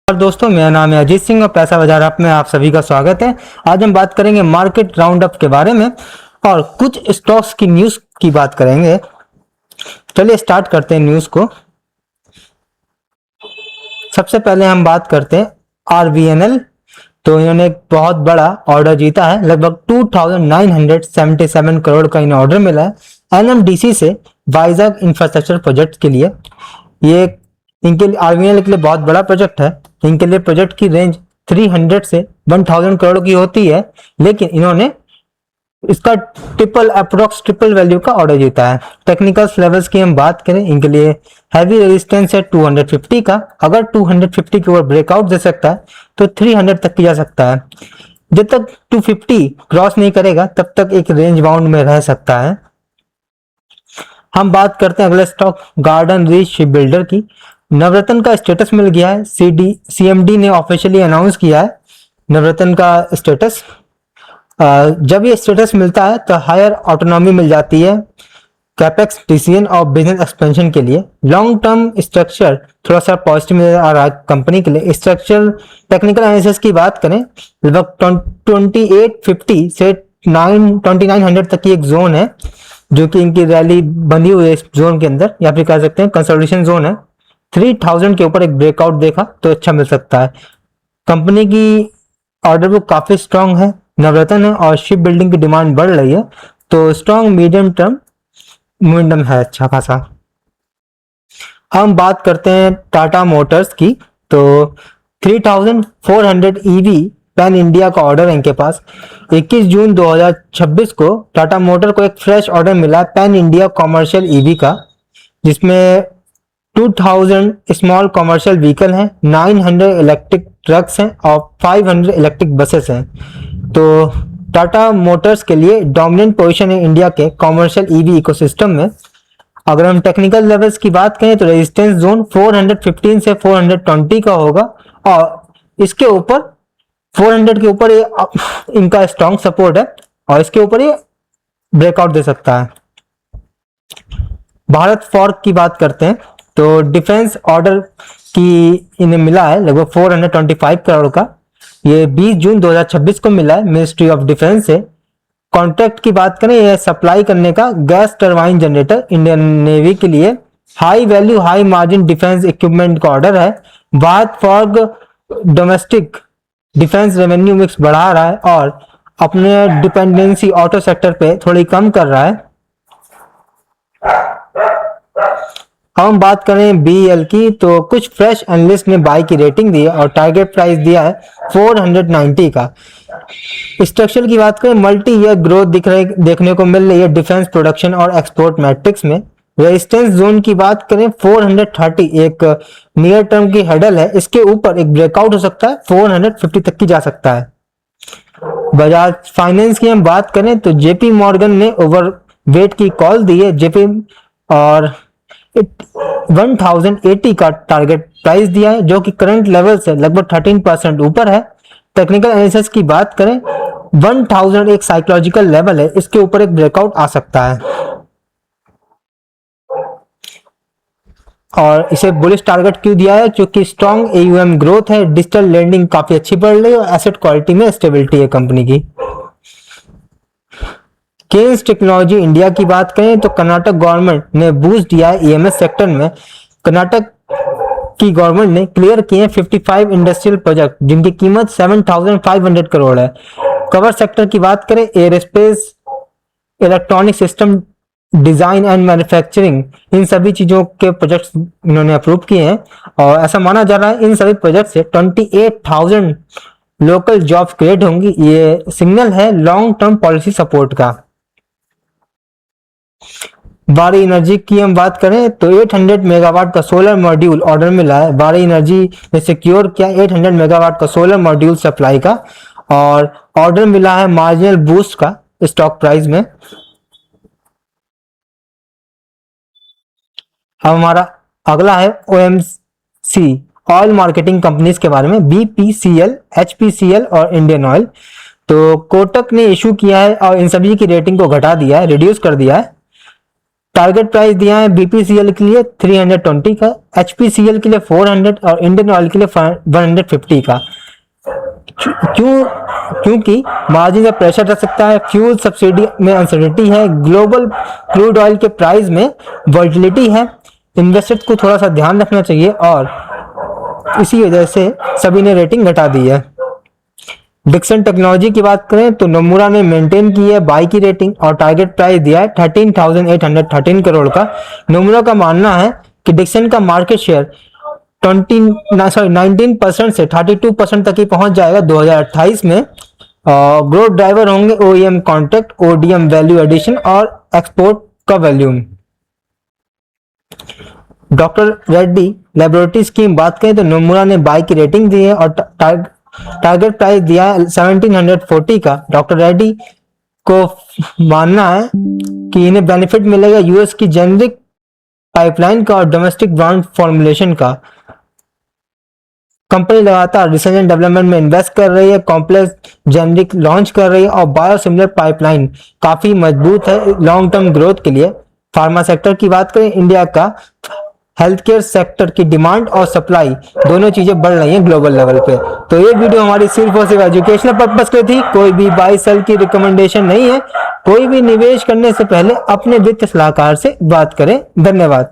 और दोस्तों, मेरा नाम है अजीत सिंह और पैसा बाजार ऐप में आप सभी का स्वागत है। आज हम बात करेंगे मार्केट राउंड अप के बारे में और कुछ स्टॉक्स की न्यूज़ की बात करेंगे। चलिए स्टार्ट करते हैं न्यूज़ को। सबसे पहले हम बात करते हैं आरवीएनएल। तो इन्होंने एक बहुत बड़ा ऑर्डर जीता है, लगभग 2977 करोड़ का इन्हें ऑर्डर मिला है एनएमडीसी से वाइजाग इंफ्रास्ट्रक्चर प्रोजेक्ट के लिए। ये इनके लिए आरवीएनएल के लिए बहुत बड़ा प्रोजेक्ट है। इनके लिए प्रोजेक्ट की रेंज 300 से 1000 करोड़ की होती है, लेकिन इन्होंने इसका ट्रिपल वैल्यू का ऑर्डर जीता है। टेक्निकल लेवल्स की हम बात करें, इनके लिए हैवी रेजिस्टेंस है 250 का। अगर 250 के ऊपर ब्रेकआउट दे सकता है तो 300 तक किया जा सकता है। जब तक 250 क्रॉस नहीं करेगा तब तक एक रेंज बाउंड में रह सकता है। हम बात करते हैं अगले stock garden reach ship builder की। नवरत्न का स्टेटस मिल गया है, सीएमडी ने ऑफिशियली अनाउंस किया है नवरत्न का स्टेटस। जब ये स्टेटस मिलता है तो हायर ऑटोनॉमी मिल जाती है कैपेक्स डिसीजन और बिजनेस एक्सपेंशन के लिए। लॉन्ग टर्म स्ट्रक्चर थोड़ा सा पॉजिटिव नजर आ रहा है कंपनी के लिए। स्ट्रक्चर टेक्निकल एनालिसिस की बात करें, लगभग 2850 से 2900 तक की एक जोन है जो कि इनकी रैली बंधी हुई है इस जोन के अंदर, या फिर कह सकते हैं कंसोलिडेशन जोन है। 3000 के ऊपर एक ब्रेकआउट देखा तो अच्छा मिल सकता है। कंपनी की ऑर्डर बुक काफी स्ट्रांग है, नवरत्न है और शिप बिल्डिंग की डिमांड बढ़ रही है, तो स्ट्रांग मीडियम टर्म मोमेंटम है अच्छा खासा। हम बात करते हैं टाटा मोटर्स की। तो 3400 ईवी पैन इंडिया का ऑर्डर है इनके पास। 21 जून 2026 को टाटा मोटर को एक फ्रेश ऑर्डर मिला पैन इंडिया कॉमर्शियल ईवी का, जिसमें 2000 स्मॉल कॉमर्शियल व्हीकल हैं, 900 इलेक्ट्रिक ट्रक्स हैं और 500 इलेक्ट्रिक बसेस हैं। तो टाटा मोटर्स के लिए डोमिनेंट पोजीशन है इंडिया के कॉमर्शियल ईवी इकोसिस्टम में। अगर हम टेक्निकल लेवल्स की बात करें तो रेजिस्टेंस जोन 415 से 420 का होगा और इसके ऊपर 400 के ऊपर ये इनका स्ट्रॉन्ग सपोर्ट है और इसके ऊपर ये ब्रेकआउट दे सकता है। भारत फॉर्क की बात करते हैं तो डिफेंस ऑर्डर की इन्हें मिला है लगभग 425 करोड़ का। ये 20 जून 2026 को मिला है मिनिस्ट्री ऑफ डिफेंस से। कॉन्ट्रैक्ट की बात करें, यह सप्लाई करने का gas turbine generator Indian navy के लिए high value high margin defence equipment का ऑर्डर है। Bharat fork domestic defence revenue mix बढ़ा रहा है और अपने डिपेंडेंसी ऑटो सेक्टर पे थोड़ी कम कर रहा है। हम बात करें बीएल की तो कुछ फ्रेश एनालिस्ट ने बाय की रेटिंग दी है और टारगेट प्राइस दिया है 490 का। स्ट्रक्चर की बात करें, मल्टी ईयर ग्रोथ देखने को मिल रही है डिफेंस प्रोडक्शन और एक्सपोर्ट मैट्रिक्स में। रेजिस्टेंस जोन की बात करें 430 एक नियर टर्म की हेडल है, इसके ऊपर एक ब्रेकआउट हो सकता है 450 तक की जा सकता है। बजाज फाइनेंस की हम बात करें तो जेपी मॉर्गन ने ओवर वेट की कॉल दी है जेपी और 1080 का टारगेट प्राइस दिया है, जो कि करंट लेवल से लगभग 13% ऊपर है। टेक्निकल एनालिसिस की बात करें 1000 एक साइकोलॉजिकल लेवल है, इसके ऊपर एक ब्रेकआउट आ सकता है और इसे बुलिश टारगेट क्यों दिया है, क्योंकि स्ट्रॉन्ग एयूएम ग्रोथ है, डिजिटल लेंडिंग काफी अच्छी बढ़ रही है और एसेट क्वालिटी में स्टेबिलिटी है कंपनी की। केन्स टेक्नोलॉजी इंडिया की बात करें तो कर्नाटक गवर्नमेंट ने बूस्ट दिया है ईएमएस सेक्टर में। कर्नाटक की गवर्नमेंट ने क्लियर किए हैं 55 इंडस्ट्रियल प्रोजेक्ट जिनकी कीमत 7500 करोड़ है। कवर सेक्टर की बात करें, airspace, electronic system design and manufacturing, इन सभी चीजों के प्रोजेक्ट्स इन्होंने अप्रूव किए हैं और ऐसा माना जा रहा है इन सभी प्रोजेक्ट से 28,000 लोकल जॉब्स क्रिएट होंगी। ये सिग्नल है लॉन्ग टर्म पॉलिसी सपोर्ट का। वारी एनर्जी की हम बात करें तो 800 मेगावाट का सोलर मॉड्यूल ऑर्डर मिला है। वारी एनर्जी ने सिक्योर किया 800 मेगावाट का सोलर मॉड्यूल सप्लाई का और ऑर्डर मिला है मार्जिनल बूस्ट का स्टॉक प्राइस में। अब हमारा अगला है ओएमसी ऑयल मार्केटिंग कंपनीज के बारे में, बीपीसीएल, एचपीसीएल और इंडियन ऑयल। तो कोटक ने इशू किया है और इन सभी की रेटिंग को घटा दिया है, रिड्यूस कर दिया है। टारगेट प्राइस दिया है बीपीसीएल के लिए 320 का, एचपीसीएल के लिए 400 और इंडियन ऑयल के लिए 150 का। क्योंकि मार्जिन में प्रेशर रह सकता है, फ्यूल सब्सिडी में अनसर्टेनिटी है, ग्लोबल क्रूड ऑयल के प्राइस में वोलेटिलिटी है, इन्वेस्टर्स को थोड़ा सा ध्यान रखना चाहिए और इसी वजह से सभी ने रेटिंग घटा दी है। डिक्सन टेक्नोलॉजी की बात करें तो नोमुरा ने मेंटेन की है बाई की रेटिंग और टारगेट प्राइस दिया है 13,813 करोड़ का। नोमुरा का मानना है कि डिक्सन का मार्केट शेयर 19% से 32% तक ही पहुंच जाएगा 2028 में। ग्रोथ ड्राइवर होंगे OEM contract, ODM value addition और एक्सपोर्ट का वॉल्यूम। डॉक्टर रेड्डी लेबोरेटरीज की बात करें तो नोमुरा ने बाई की रेटिंग दी है और टारगेट प्राइस दिया है 1740 का। डॉक्टर रेड्डी को मानना है कि इन्हें बेनिफिट मिलेगा यूएस की जेनरिक पाइपलाइन का और डोमेस्टिक ब्रांड फॉर्मुलेशन का। कंपनी लगातार रिसर्च एंड डेवलपमेंट में इन्वेस्ट कर रही है, कॉम्प्लेक्स जेनरिक लॉन्च कर रही है और बायोसिमिलर पाइपलाइन काफी मजबूत है लॉन्ग टर्म ग्रोथ के लिए। फार्मा सेक्टर की बात करें, इंडिया का हेल्थ केयर सेक्टर की डिमांड और सप्लाई दोनों चीजें बढ़ रही हैं ग्लोबल लेवल पे। तो ये वीडियो हमारी सिर्फ और सिर्फ एजुकेशनल पर्पस के थी, कोई भी बाय सेल की रिकमेंडेशन नहीं है। कोई भी निवेश करने से पहले अपने वित्त सलाहकार से बात करें। धन्यवाद।